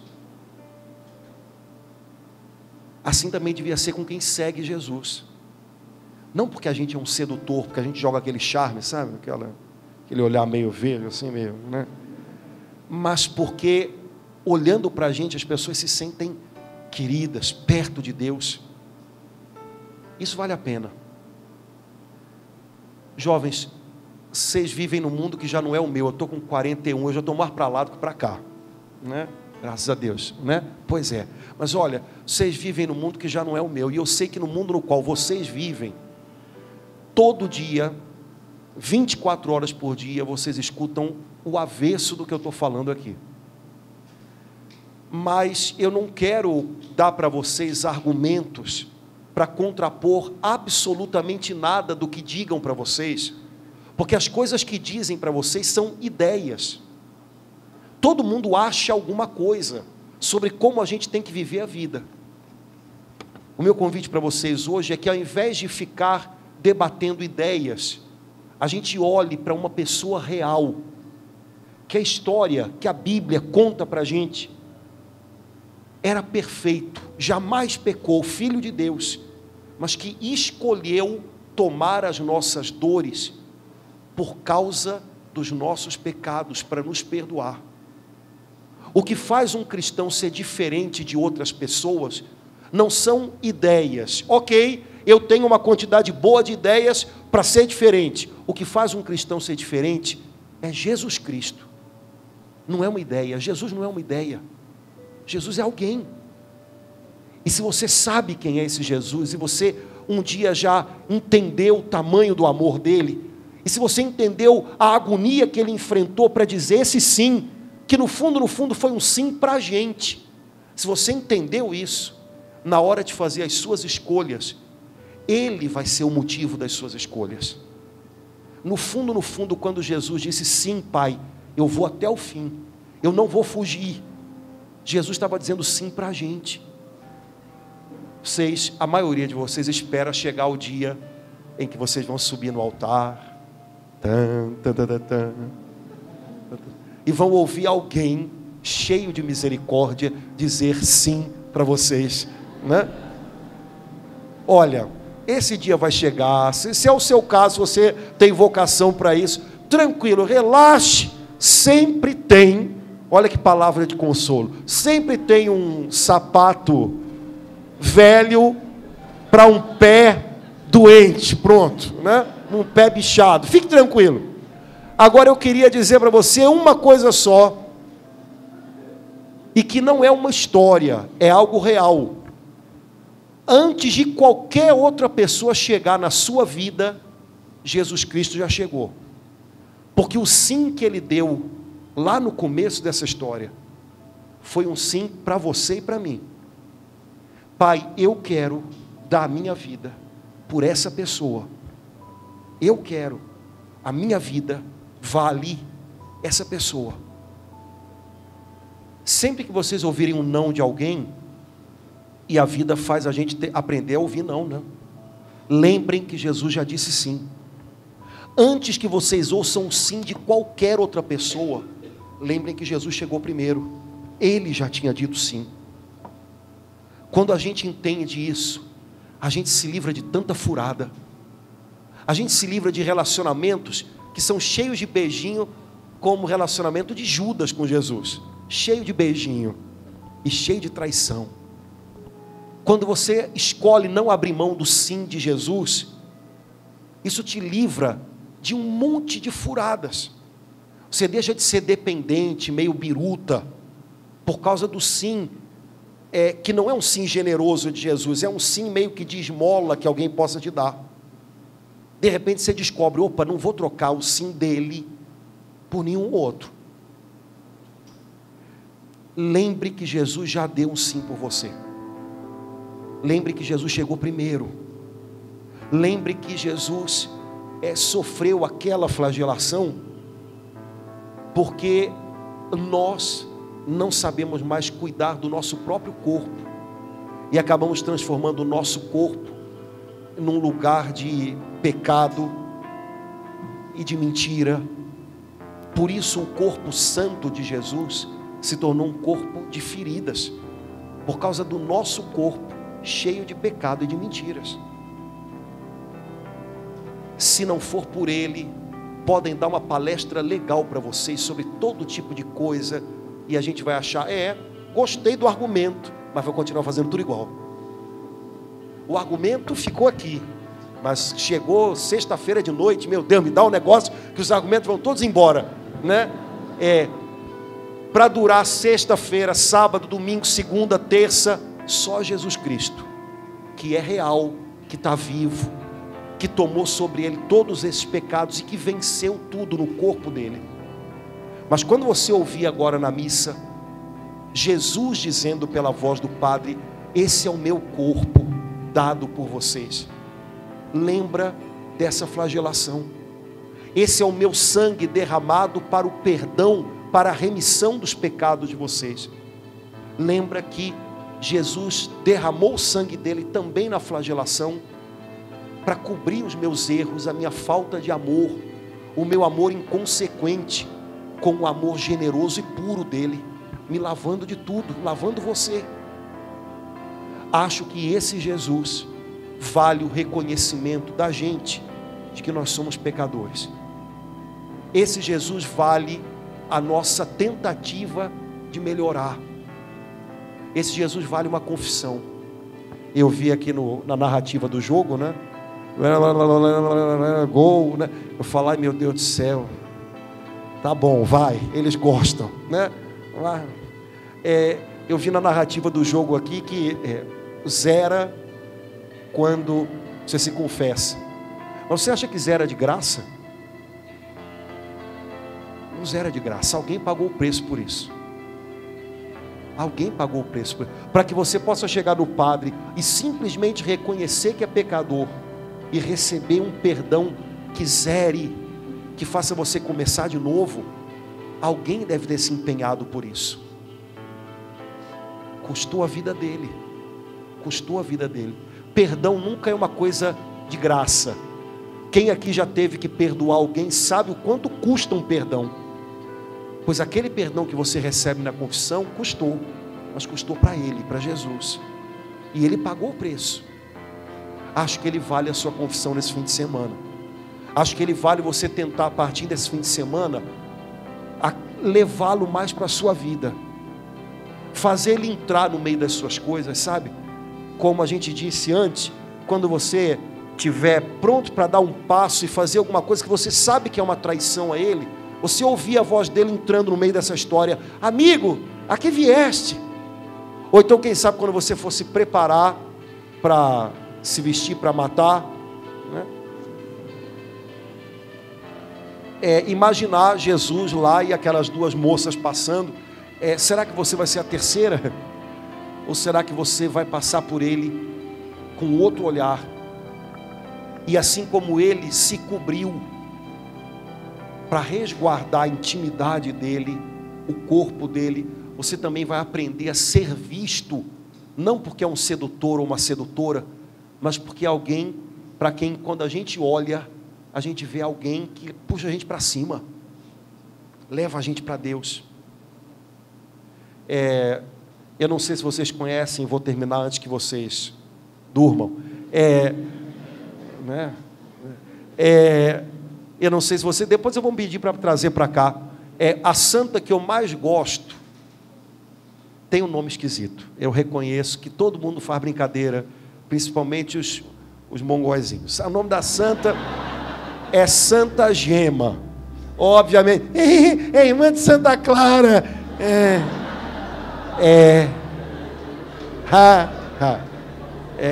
Assim também devia ser com quem segue Jesus. Não porque a gente é um sedutor, porque a gente joga aquele charme, sabe? Aquele olhar meio verde, assim meio, né? Mas porque olhando para a gente, as pessoas se sentem queridas, perto de Deus. Isso vale a pena. Jovens, vocês vivem num mundo que já não é o meu. Eu estou com 41, eu já estou mais para lá do que para cá, né? Graças a Deus, né? Pois é. Mas olha, vocês vivem num mundo que já não é o meu. E eu sei que no mundo no qual vocês vivem, todo dia, 24 horas por dia, vocês escutam o avesso do que eu estou falando aqui. Mas eu não quero dar para vocês argumentos para contrapor absolutamente nada do que digam para vocês, porque as coisas que dizem para vocês são ideias. Todo mundo acha alguma coisa sobre como a gente tem que viver a vida. O meu convite para vocês hoje é que, ao invés de ficar debatendo ideias, a gente olhe para uma pessoa real, que a história, que a Bíblia conta para a gente, era perfeito, jamais pecou, filho de Deus, mas que escolheu tomar as nossas dores por causa dos nossos pecados, para nos perdoar. O que faz um cristão ser diferente de outras pessoas não são ideias. Ok, eu tenho uma quantidade boa de ideias para ser diferente. O que faz um cristão ser diferente é Jesus Cristo. Não é uma ideia. Jesus não é uma ideia. Jesus é alguém. E se você sabe quem é esse Jesus, e você um dia já entendeu o tamanho do amor dele, e se você entendeu a agonia que ele enfrentou para dizer esse sim, que no fundo foi um sim para a gente. Se você entendeu isso, na hora de fazer as suas escolhas, ele vai ser o motivo das suas escolhas. No fundo, quando Jesus disse sim, Pai, eu vou até o fim, eu não vou fugir, Jesus estava dizendo sim para a gente. A maioria de vocês espera chegar o dia em que vocês vão subir no altar, e vão ouvir alguém cheio de misericórdia dizer sim para vocês, né? Olha, esse dia vai chegar. Se é o seu caso, você tem vocação para isso, tranquilo, relaxe, sempre tem, olha que palavra de consolo, sempre tem um sapato velho para um pé doente, pronto, né? Um pé bichado, fique tranquilo. Agora eu queria dizer para você uma coisa só, e que não é uma história, é algo real. Antes de qualquer outra pessoa chegar na sua vida, Jesus Cristo já chegou. Porque o sim que ele deu lá no começo dessa história foi um sim para você e para mim. Pai, eu quero dar a minha vida por essa pessoa. Eu quero, a minha vida vale essa pessoa. Sempre que vocês ouvirem um não de alguém, e a vida faz a gente aprender a ouvir não, lembrem que Jesus já disse sim. Antes que vocês ouçam o sim de qualquer outra pessoa, lembrem que Jesus chegou primeiro. Ele já tinha dito sim. Quando a gente entende isso, a gente se livra de tanta furada. A gente se livra de relacionamentos que são cheios de beijinho, como o relacionamento de Judas com Jesus. Cheio de beijinho e cheio de traição. Quando você escolhe não abrir mão do sim de Jesus, isso te livra de um monte de furadas. Você deixa de ser dependente, meio biruta, por causa do sim, que não é um sim generoso de Jesus, é um sim meio que de esmola que alguém possa te dar. De repente você descobre, opa, não vou trocar o sim dele por nenhum outro. Lembre que Jesus já deu um sim por você. Lembre que Jesus chegou primeiro. Lembre que Jesus sofreu aquela flagelação porque nós não sabemos mais cuidar do nosso próprio corpo e acabamos transformando o nosso corpo num lugar de pecado e de mentira. Por isso o corpo santo de Jesus se tornou um corpo de feridas, por causa do nosso corpo cheio de pecado e de mentiras. Se não for por ele, podem dar uma palestra legal para vocês sobre todo tipo de coisa, e a gente vai achar, gostei do argumento, mas vai continuar fazendo tudo igual. O argumento ficou aqui, mas chegou sexta-feira de noite, meu Deus, me dá um negócio que os argumentos vão todos embora, né? para durar sexta-feira, sábado, domingo, segunda, terça. Só Jesus Cristo, que é real, que está vivo, que tomou sobre ele todos esses pecados e que venceu tudo no corpo dele. Mas quando você ouvir agora na missa, Jesus dizendo pela voz do Padre: esse é o meu corpo dado por vocês. Lembra dessa flagelação. Esse é o meu sangue derramado para o perdão, para a remissão dos pecados de vocês. Lembra que Jesus derramou o sangue dele também na flagelação, para cobrir os meus erros, a minha falta de amor, o meu amor inconsequente, com o amor generoso e puro dele, me lavando de tudo, lavando você. Acho que esse Jesus vale o reconhecimento da gente, de que nós somos pecadores. Esse Jesus vale a nossa tentativa de melhorar. Esse Jesus vale uma confissão. Eu vi aqui na narrativa do jogo, né? Gol, né? Eu falo: ai meu Deus do céu, tá bom, vai, eles gostam, né? Eu vi na narrativa do jogo aqui que zera quando você se confessa. Mas você acha que zera de graça? Não zera de graça. Alguém pagou o preço por isso. Alguém pagou o preço por isso, para que você possa chegar no Padre e simplesmente reconhecer que é pecador e receber um perdão que zere, que faça você começar de novo. Alguém deve ter se empenhado por isso. Custou a vida dele. Custou a vida dele. Perdão nunca é uma coisa de graça. Quem aqui já teve que perdoar alguém sabe o quanto custa um perdão. Pois aquele perdão que você recebe na confissão custou, mas custou para ele, para Jesus. E ele pagou o preço. Acho que ele vale a sua confissão nesse fim de semana. Acho que ele vale você tentar, a partir desse fim de semana, levá-lo mais para a sua vida. Fazer ele entrar no meio das suas coisas, sabe? Como a gente disse antes, quando você estiver pronto para dar um passo e fazer alguma coisa que você sabe que é uma traição a ele, você ouvir a voz dele entrando no meio dessa história: amigo, a que vieste? Ou então, quem sabe, quando você for se preparar para se vestir para matar, né? Imaginar Jesus lá e aquelas duas moças passando. Será que você vai ser a terceira? Ou será que você vai passar por ele com outro olhar? E assim como ele se cobriu para resguardar a intimidade dele, o corpo dele, você também vai aprender a ser visto, não porque é um sedutor ou uma sedutora, mas porque é alguém para quem, quando a gente olha, a gente vê alguém que puxa a gente para cima, leva a gente para Deus. Eu não sei se vocês conhecem, vou terminar antes que vocês durmam. Eu não sei se você, depois eu vou pedir para trazer para cá. A santa que eu mais gosto tem um nome esquisito. Eu reconheço que todo mundo faz brincadeira, principalmente os mongóizinhos. O nome da santa é Santa Gema. Obviamente, é irmã de Santa Clara.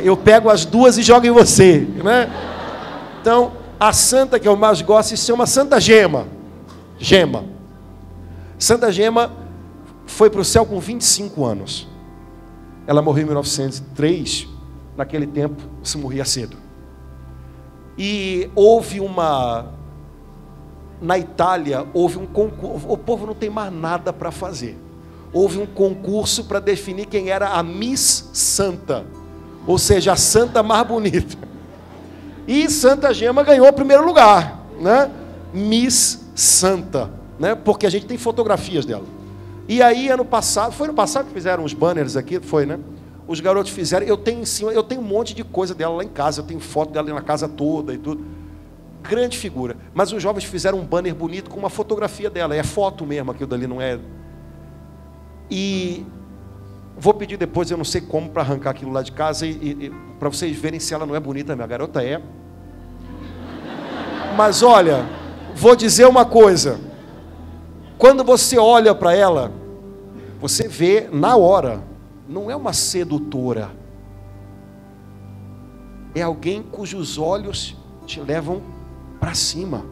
Eu pego as duas e jogo em você, né? Então, a santa que eu mais gosto se chama Santa Gema. Santa Gema foi para o céu com 25 anos. Ela morreu em 1903. Naquele tempo se morria cedo. E houve na Itália houve um concurso. O povo não tem mais nada para fazer. Houve um concurso para definir quem era a Miss Santa, ou seja, a santa mais bonita. E Santa Gema ganhou o primeiro lugar, né? Miss Santa, né? Porque a gente tem fotografias dela. E aí foi ano passado que fizeram os banners aqui, foi, né? Os garotos fizeram, eu tenho um monte de coisa dela lá em casa, eu tenho foto dela na casa toda e tudo. Grande figura. Mas os jovens fizeram um banner bonito com uma fotografia dela, é foto mesmo, aquilo dali não é. E vou pedir depois, eu não sei como, para arrancar aquilo lá de casa e para vocês verem se ela não é bonita. Minha garota é. Mas olha, vou dizer uma coisa: quando você olha para ela, você vê na hora, não é uma sedutora, é alguém cujos olhos te levam para cima.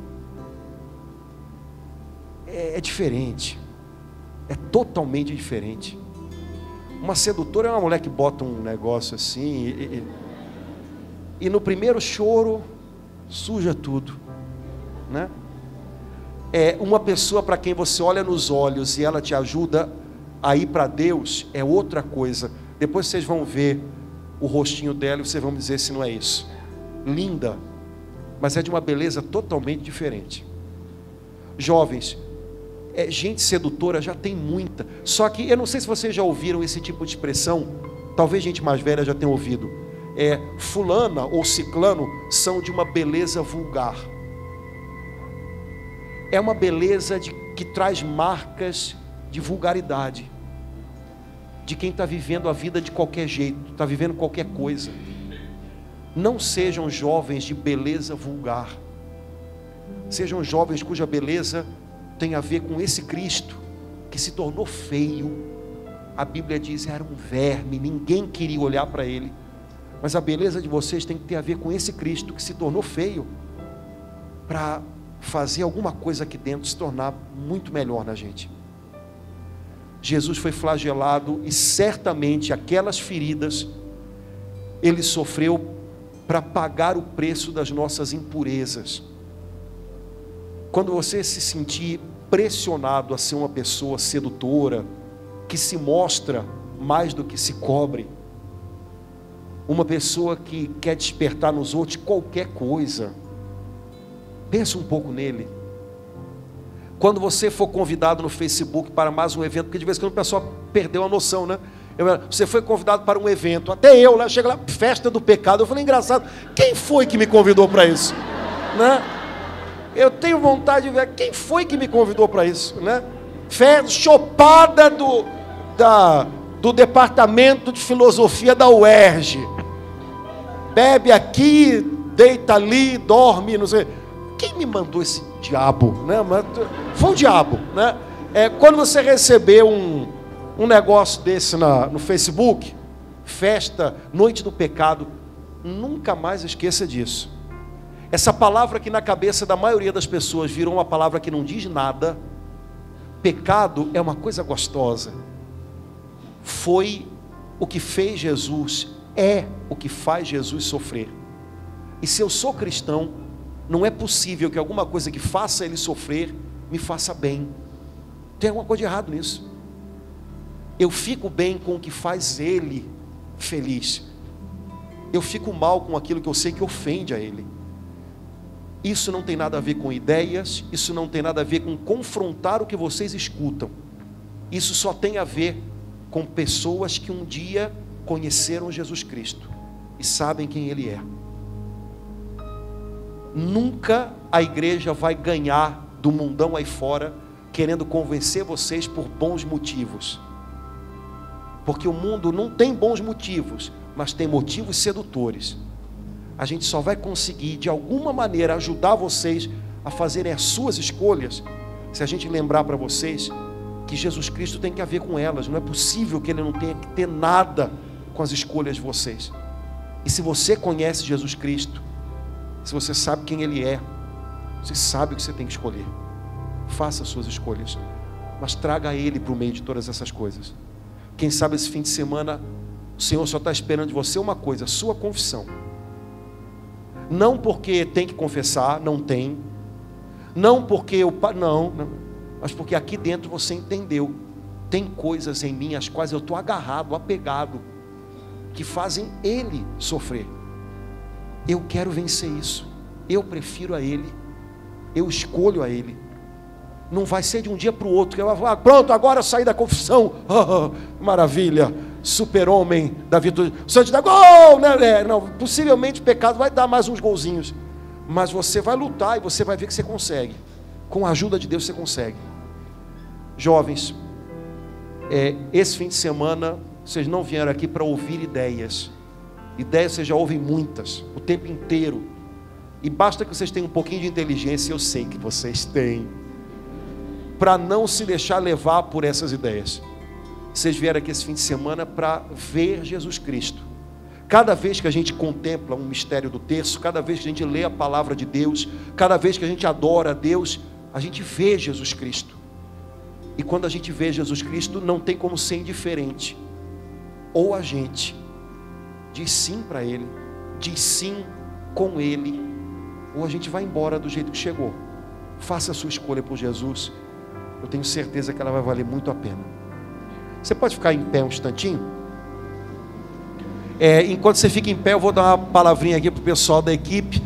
É diferente, é totalmente diferente. Uma sedutora é uma mulher que bota um negócio assim e no primeiro choro suja tudo, né? É uma pessoa para quem você olha nos olhos e ela te ajuda a ir para Deus, é outra coisa. Depois vocês vão ver o rostinho dela e vocês vão dizer se não é isso. Linda, mas é de uma beleza totalmente diferente. Jovens, gente sedutora já tem muita. Só que eu não sei se vocês já ouviram esse tipo de expressão. Talvez gente mais velha já tenha ouvido. Fulana ou ciclano são de uma beleza vulgar. É uma beleza que traz marcas de vulgaridade, de quem está vivendo a vida de qualquer jeito, está vivendo qualquer coisa. Não sejam jovens de beleza vulgar, sejam jovens cuja beleza tem a ver com esse Cristo que se tornou feio. A Bíblia diz era um verme, ninguém queria olhar para ele. Mas a beleza de vocês tem que ter a ver com esse Cristo que se tornou feio, para fazer alguma coisa aqui dentro se tornar muito melhor na gente. Jesus foi flagelado e certamente aquelas feridas ele sofreu para pagar o preço das nossas impurezas. Quando você se sentir pressionado a ser uma pessoa sedutora, que se mostra mais do que se cobre, uma pessoa que quer despertar nos outros qualquer coisa, pensa um pouco nele. Quando você for convidado no Facebook para mais um evento, porque de vez em quando o pessoal perdeu a noção, né? Você foi convidado para um evento, até eu, né? Chega lá, festa do pecado, eu falei, engraçado, quem foi que me convidou para isso? Né? Eu tenho vontade de ver, quem foi que me convidou para isso? Né? Festa, chopada do departamento de filosofia da UERJ, bebe aqui, deita ali, dorme, não sei. Quem me mandou esse diabo? Né? Foi o diabo, né? Quando você receber um negócio desse no Facebook, festa, noite do pecado, nunca mais esqueça disso. Essa palavra que na cabeça da maioria das pessoas virou uma palavra que não diz nada. Pecado é uma coisa gostosa. Foi o que fez Jesus, é o que faz Jesus sofrer. E se eu sou cristão, não é possível que alguma coisa que faça ele sofrer me faça bem. Tem alguma coisa de errado nisso. Eu fico bem com o que faz ele feliz. Eu fico mal com aquilo que eu sei que ofende a ele. Isso não tem nada a ver com ideias, isso não tem nada a ver com confrontar o que vocês escutam. Isso só tem a ver com pessoas que um dia conheceram Jesus Cristo e sabem quem ele é. Nunca a igreja vai ganhar do mundão aí fora querendo convencer vocês por bons motivos, porque o mundo não tem bons motivos, mas tem motivos sedutores. A gente só vai conseguir de alguma maneira ajudar vocês a fazerem as suas escolhas se a gente lembrar para vocês que Jesus Cristo tem que ver com elas. Não é possível que ele não tenha que ter nada com as escolhas de vocês. E se você conhece Jesus Cristo, se você sabe quem ele é, você sabe o que você tem que escolher. Faça as suas escolhas, mas traga ele para o meio de todas essas coisas. Quem sabe esse fim de semana o Senhor só está esperando de você uma coisa, a sua confissão. Não porque tem que confessar, não tem. Não porque não, mas porque aqui dentro você entendeu. Tem coisas em mim às quais eu estou agarrado, apegado, que fazem ele sofrer. Eu quero vencer isso. Eu prefiro a ele. Eu escolho a ele. Não vai ser de um dia para o outro que eu vou falar, pronto, agora eu saí da confissão. Maravilha, super-homem da virtude, santidade, gol, né? Não, possivelmente o pecado vai dar mais uns golzinhos, mas você vai lutar e você vai ver que você consegue. Com a ajuda de Deus você consegue. Jovens, esse fim de semana vocês não vieram aqui para ouvir ideias. Ideias vocês já ouvem muitas, o tempo inteiro, e basta que vocês tenham um pouquinho de inteligência, eu sei que vocês têm, para não se deixar levar por essas ideias. vocês vieram aqui esse fim de semana para ver Jesus Cristo. Cada vez que a gente contempla um mistério do terço, cada vez que a gente lê a palavra de Deus, cada vez que a gente adora a Deus, a gente vê Jesus Cristo. E quando a gente vê Jesus Cristo, não tem como ser indiferente. Ou a gente diz sim para Ele, diz sim com Ele, ou a gente vai embora do jeito que chegou. Faça a sua escolha por Jesus. Eu tenho certeza que ela vai valer muito a pena. Você pode ficar em pé um instantinho? Enquanto você fica em pé, eu vou dar uma palavrinha aqui para o pessoal da equipe.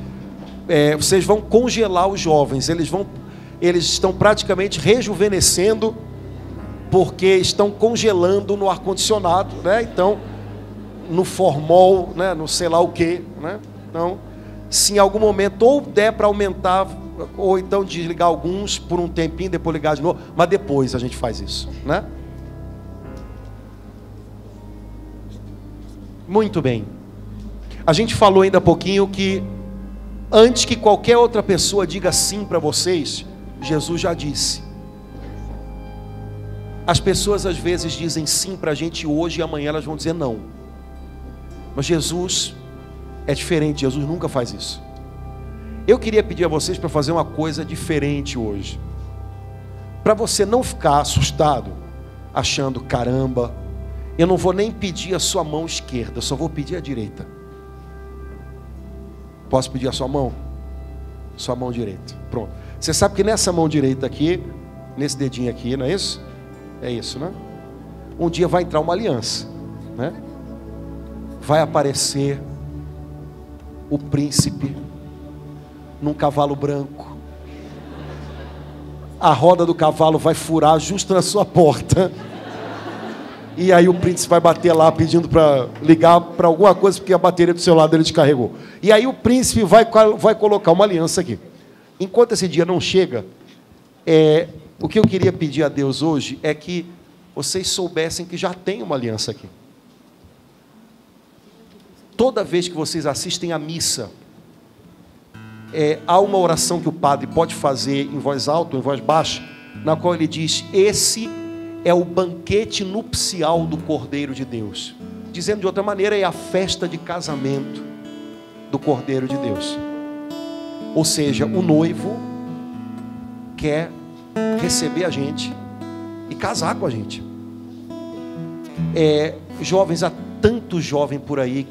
Vocês vão congelar os jovens. Eles estão praticamente rejuvenescendo, porque estão congelando no ar-condicionado, né? Então, no formol, né? No sei lá o que, né? Então, se em algum momento ou der para aumentar, ou então desligar alguns por um tempinho, depois ligar de novo, mas depois a gente faz isso, né? Muito bem. A gente falou ainda há pouquinho que antes que qualquer outra pessoa diga sim para vocês, Jesus já disse. As pessoas às vezes dizem sim para a gente hoje e amanhã elas vão dizer não. Mas Jesus é diferente, Jesus nunca faz isso. Eu queria pedir a vocês para fazer uma coisa diferente hoje. Para você não ficar assustado, achando, caramba, eu não vou nem pedir a sua mão esquerda, só vou pedir a direita. Posso pedir a sua mão? Sua mão direita. Pronto. Você sabe que nessa mão direita aqui, nesse dedinho aqui, não é isso? É isso, né? Um dia vai entrar uma aliança, né? Vai aparecer o príncipe num cavalo branco. A roda do cavalo vai furar justo na sua porta. E aí o príncipe vai bater lá pedindo para ligar para alguma coisa, porque a bateria do celular dele descarregou. E aí o príncipe vai colocar uma aliança aqui. Enquanto esse dia não chega, o que eu queria pedir a Deus hoje é que vocês soubessem que já tem uma aliança aqui. Toda vez que vocês assistem à missa, há uma oração que o padre pode fazer em voz alta ou em voz baixa, na qual ele diz: esse é o banquete nupcial do Cordeiro de Deus. Dizendo de outra maneira, é a festa de casamento do Cordeiro de Deus. Ou seja, o noivo quer receber a gente e casar com a gente. Jovens, há tanto jovem por aí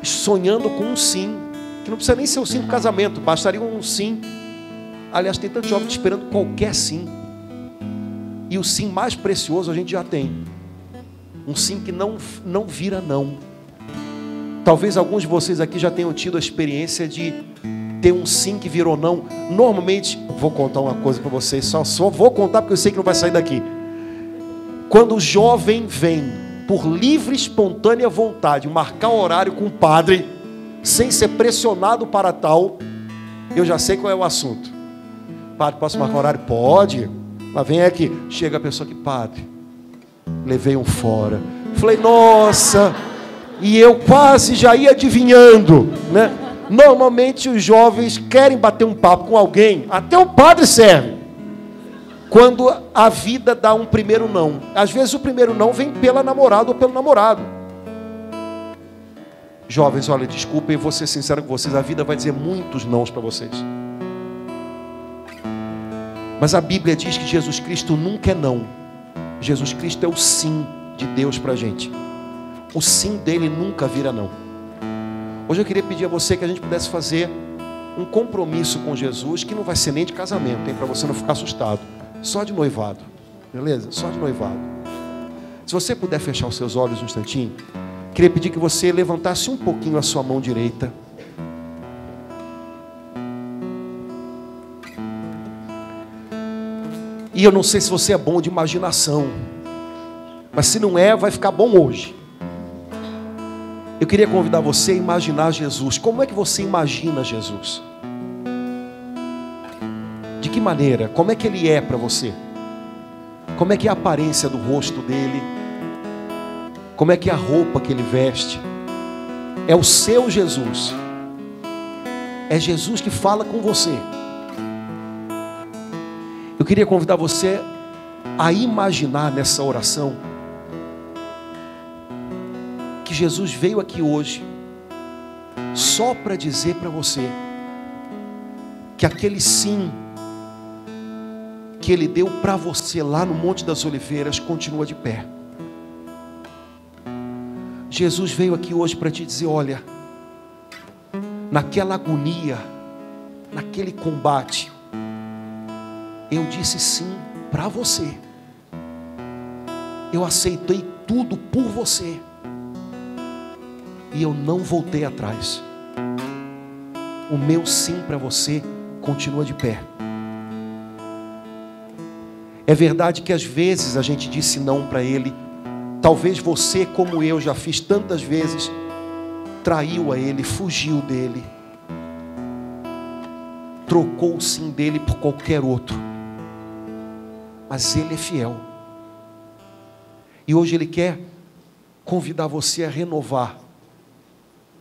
sonhando com um sim, que não precisa nem ser um sim do casamento, bastaria um sim. Aliás, tem tanto jovem esperando qualquer sim. E o sim mais precioso a gente já tem. Um sim que não vira não. Talvez alguns de vocês aqui já tenham tido a experiência de ter um sim que virou não. Normalmente, vou contar uma coisa para vocês, só vou contar porque eu sei que não vai sair daqui. Quando o jovem vem por livre e espontânea vontade marcar horário com o padre, sem ser pressionado para tal, eu já sei qual é o assunto. Padre, posso marcar horário? Pode. Mas vem aqui, chega a pessoa que, padre, levei um fora. Falei, nossa, e eu quase já ia adivinhando, né? Normalmente os jovens querem bater um papo com alguém, até o padre serve, quando a vida dá um primeiro não. Às vezes o primeiro não vem pela namorada ou pelo namorado. Jovens, olha, desculpem, vou ser sincero com vocês, a vida vai dizer muitos nãos para vocês. Mas a Bíblia diz que Jesus Cristo nunca é não. Jesus Cristo é o sim de Deus para a gente. O sim dele nunca vira não. Hoje eu queria pedir a você que a gente pudesse fazer um compromisso com Jesus, que não vai ser nem de casamento, hein, para você não ficar assustado. Só de noivado, beleza? Só de noivado. Se você puder fechar os seus olhos um instantinho, queria pedir que você levantasse um pouquinho a sua mão direita. E eu não sei se você é bom de imaginação, mas se não é, vai ficar bom hoje. Eu queria convidar você a imaginar Jesus. Como é que você imagina Jesus? De que maneira? Como é que ele é para você? Como é que é a aparência do rosto dele? Como é que é a roupa que ele veste? É o seu Jesus. É Jesus que fala com você. Eu queria convidar você a imaginar nessa oração que Jesus veio aqui hoje só para dizer para você que aquele sim que Ele deu para você lá no Monte das Oliveiras continua de pé. Jesus veio aqui hoje para te dizer: olha, naquela agonia, naquele combate, eu disse sim para você. Eu aceitei tudo por você. E eu não voltei atrás. O meu sim para você continua de pé. É verdade que às vezes a gente disse não para Ele. Talvez você, como eu já fiz tantas vezes, traiu a Ele, fugiu dele, trocou o sim dele por qualquer outro. Mas Ele é fiel. E hoje Ele quer convidar você a renovar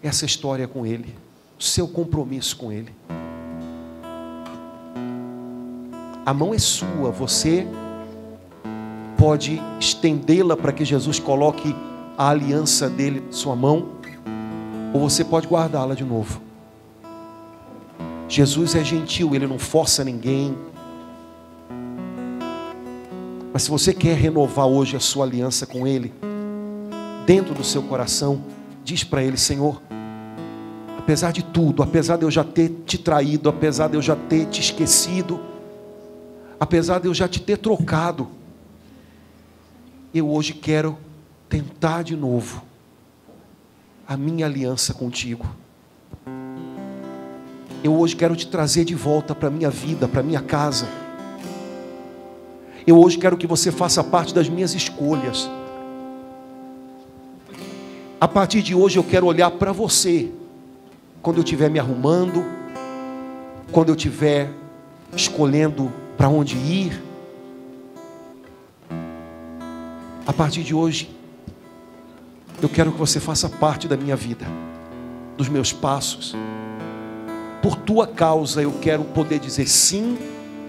essa história com Ele, o seu compromisso com Ele. A mão é sua, você pode estendê-la para que Jesus coloque a aliança dele na sua mão, ou você pode guardá-la de novo. Jesus é gentil, Ele não força ninguém. Mas se você quer renovar hoje a sua aliança com Ele, dentro do seu coração, diz para Ele: Senhor, apesar de tudo, apesar de eu já ter te traído, apesar de eu já ter te esquecido, apesar de eu já te ter trocado, eu hoje quero tentar de novo a minha aliança contigo. Eu hoje quero te trazer de volta para a minha vida, para a minha casa. Eu hoje quero que você faça parte das minhas escolhas. A partir de hoje eu quero olhar para você, quando eu estiver me arrumando, quando eu estiver escolhendo para onde ir. A partir de hoje, eu quero que você faça parte da minha vida, dos meus passos. Por tua causa eu quero poder dizer sim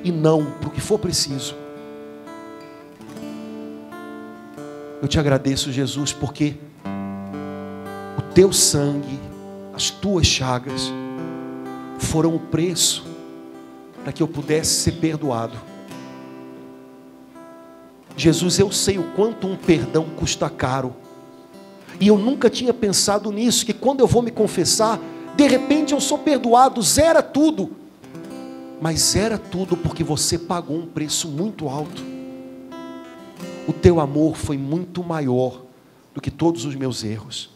e não, para o que for preciso. Eu te agradeço, Jesus, porque o teu sangue, as tuas chagas, foram o preço para que eu pudesse ser perdoado. Jesus, eu sei o quanto um perdão custa caro. E eu nunca tinha pensado nisso, que quando eu vou me confessar, de repente eu sou perdoado, zera tudo. Mas zera tudo porque você pagou um preço muito alto. O teu amor foi muito maior do que todos os meus erros.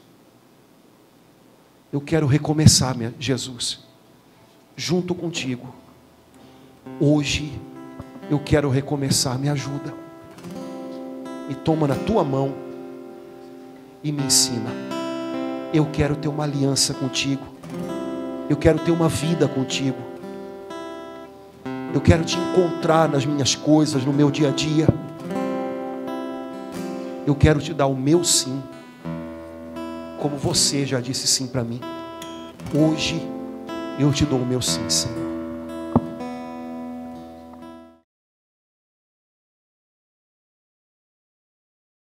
Eu quero recomeçar, Jesus, junto contigo. Hoje eu quero recomeçar, me ajuda. Me toma na tua mão e me ensina. Eu quero ter uma aliança contigo. Eu quero ter uma vida contigo. Eu quero te encontrar nas minhas coisas, no meu dia a dia. Eu quero te dar o meu sim, como você já disse sim para mim. Hoje eu te dou o meu sim, Senhor.